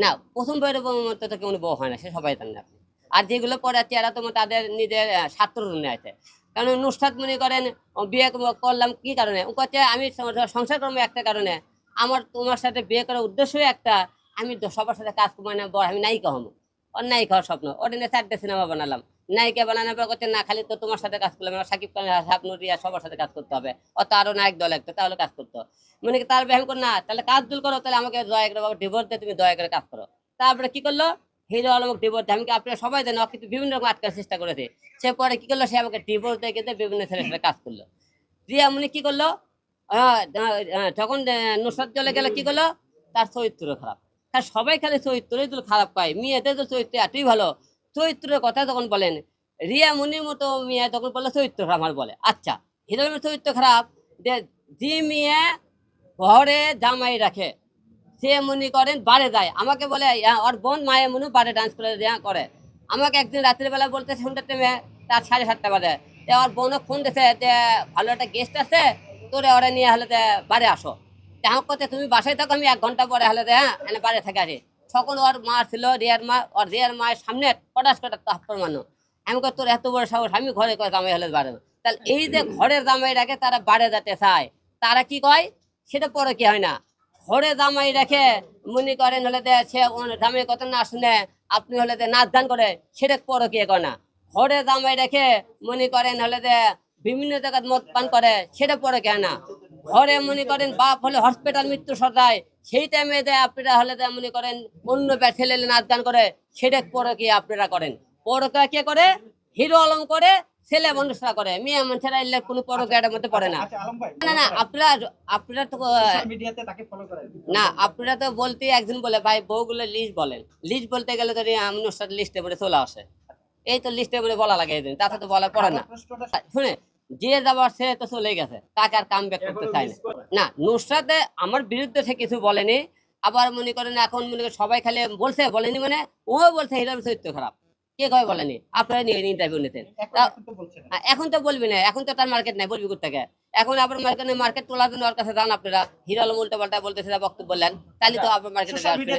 না, প্রথম বইয়ের মতো তো কোনো বউ হয় না, সে সবাই জানেন আপনি। আর যেগুলো পড়ে আছে এরা তো তাদের নিজের স্বার্থর জন্য আছে। কারণ নুসরাত মনে করেন বিয়ে করলাম কি কারণে? ও কচ্ছে আমি সংসার করবো একটা কারণে। আমার তোমার সাথে বিয়ে করার উদ্দেশ্যই একটা, আমি সবার সাথে কাজ করবো না, বড় আমি নায়িকা হবো। ওর নায়িকা হওয়ার স্বপ্ন। ওটা নিয়ে 4টে সিনেমা বানালাম। নায়িকা বানানোর পর করছে না খালি তো তোমার সাথে কাজ করলাম, আমার সাকিব খান, শাবনূর, রিয়া সবার সাথে কাজ করতে হবে। অত আরো নায়ক দল একটা তাহলে কাজ করতে হবে। মানে কি তার ব্যায়াম কর না, তাহলে কাজ দুল করো, তাহলে আমাকে দয়া করে বাবা ডিভোর্স দিয়ে তুমি দয়া করে কাজ করো। তারপরে কি করলো? হিরো আলমকে ডিভোর্স দিয়ে, আমি কি আপনারা সবাই জানেন, ও কিন্তু বিভিন্ন রকম আটকার চেষ্টা করেছে। সে পরে কি করলো? সে আমাকে ডিভোর্স দিয়ে কিন্তু বিভিন্ন ছেলের সাথে কাজ করলো। রিয়া মুনি কি করলো? যখন নুসরাত চলে গেল কি করলো? তার চরিত্র খারাপ। তার সবাই খালি চরিত্রই তো খারাপ পায়, মেয়েদের তো চরিত্র এতই ভালো। চরিত্রের কথা যখন বলেন, রিয়া মুনির মতো মেয়ে তখন বললো চরিত্র খারাপ আমার বলে। আচ্ছা, হিরো আলমের চরিত্র খারাপ, যে মেয়ে ঘরে জামাই রাখে, সে মনে করেন বারে যায়, আমাকে বলে ওর বোন মায়ে মনে বারে ডান্স করে দেয়া করে। আমাকে একদিন রাত্রের বেলা বলতে সন্ধ্যার টাইমে, রাত 7:30 বাজে, ওর বোনও ফোন দিছে যে ভালো একটা গেস্ট আছে, তোরে ওরা নিয়ে হলে বারে আসো। আমার কথা তুমি বাসায় থাকো, আমি 1 ঘন্টা পরে হলে এনে বারে থেকে আসি। তখন ওর মা ছিল, রিয়ার মা, ওর রিয়ার মায়ের সামনে পটাশ কটা তাপ্পর মানুষ। আমি কই তোর এত বড় সাহস, আমি ঘরে কয় জামাই হলে বাড়ে। তাহলে এই যে ঘরের জামাই রাখে তারা বাড়ে যেতে চায়, তারা কি কয়? সেটা পরে কি হয় না। ঘরে জামাই রেখে মনে করেন হলে সে জামাই কথা না শুনে আপনি হলে নাচ গান করে, সেটা পরে কি করে না। ঘরে জামাই রেখে মনে করেন হলে বিভিন্ন জায়গায় মদ পান করে, সেটা পরে কে না। ঘরে মনে করেন বাপ হলে হসপিটাল মৃত্যু সজ্জায়, সেই টাইমে আপনারা হলে মনে করেন অন্য ছেলে নাচ গান করে, সেটা পরে কি আপনারা করেন। পরকা কে করে? হিরো আলম করে, ছেলে মানুষরা করে, মেয়ে মানুষেরা এলে কোনো পরকার মধ্যে পড়ে না। না না, আপনারা আপনারা তো না, আপনারা তো বলতে একজন বলে ভাই বউগুলো লিস্ট বলেন। লিস্ট বলতে গেলে যদি অনুষ্ঠান লিস্টে পড়ে চলে আসে, এই তো লিস্টে পড়ে বলা লাগে, তাতে তো বলা পড়ে না। শুনে, যে যাবার সে তো চলে গেছে, তাকে আর কাম ব্যাক করতে চায় না। না, নুসরাতে আমার বিরুদ্ধে সে কিছু বলেনি। আবার মনে করেন এখন মনে করেন সবাই খালি বলছে, বলেনি মানে ও বলছে হিরোর চরিত্র খারাপ। কে কয় বলেনি? আপনারা নিয়ে ইন্টারভিউ নিতেন। এখন তো বলবি না, এখন তো তার মার্কেট নাই, বলবি কোথেকে? এখন আপনার মার্কেটে মার্কেট তোলার জন্য ওর কাছে যান আপনারা। হিরো আলম উল্টা পাল্টা বলতেছে, বক্তব্য বললেন, তাহলে তো আপনার মার্কেটে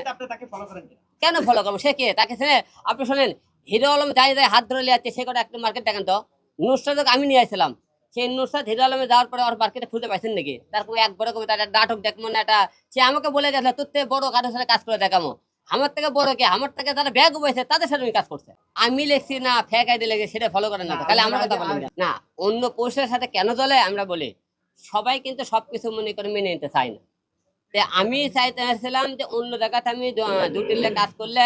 কেন ফলো করবো? সে কে? তাকে শুনে আপনি শোনেন, হিরো আলম যাই যায় হাত ধরে লিয়াচ্ছে, সে করে একটা মার্কেট দেখেন তো। নুসরাত আমি নিয়ে আসছিলাম, সেই নুসরাত হিরো আলমে যাওয়ার পরে ওর মার্কেটে খুঁজে পাইছেন নাকি? তার কোনো একবারে কমে তার নাটক দেখবো না এটা। সে আমাকে বলে গেছে তোর থেকে বড় কারোর সাথে কাজ করে দেখামো। আমার থেকে বড় কে? আমার থেকে যারা ব্যাগ বইছে তাদের সাথে কাজ করছে। আমি লিখছি না ফেক আইডি লেগে, সেটা ফলো করেন না, তাহলে আমার কথা বলেন না। অন্য পোস্টের সাথে কেন চলে আমরা বলি, সবাই কিন্তু সবকিছু মনে করে মেনে নিতে চায় না। আমি চাইতেছিলাম যে অন্য জায়গাতে আমি জটিলে কাজ করলে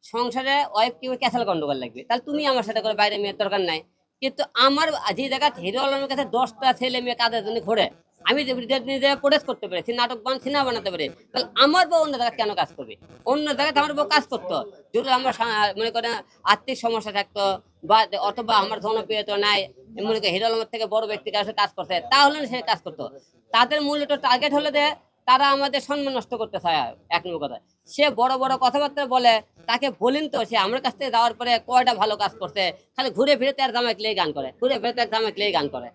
সংসারে ওয়াইফ কি ক্যাসাল গন্ডগোল লাগবে, তাহলে তুমি আমার সাথে করে বাইরে মেয়ের দরকার নাই। কিন্তু আমার যে জায়গায় হিরো আলমের কাছে 10টা ছেলে মেয়ে কাজের জন্য ঘোরে, আমি নিজে প্রোডেক্ট করতে পেরেছি, নাটক সিনেমা বানাতে পারি, তাহলে আমার বউ অন্য জায়গায় কেন কাজ করবে? অন্য জায়গাতে আমার বউ কাজ করতো, যদি আমার মনে করেন আর্থিক সমস্যা থাকতো, বা অথবা আমার জনপ্রিয়তা নাই, মনে করেন হিরো আলমের থেকে বড় ব্যক্তির কাছে কাজ করছে, তাহলে সে কাজ করতো। তাদের মূল্যটা টার্গেট হলে যে তারা আমাদের সম্মান নষ্ট করতে চায়। এক নম্বর কথা, সে বড় বড় কথাবার্তা বলে, তাকে বলেন তো সে আমার কাছ থেকে যাওয়ার পরে কয়টা ভালো কাজ করছে, খালি ঘুরে ফিরে তার জামাই লেগে গান করে, ঘুরে ফিরে তার জামাই লেগে গান করে।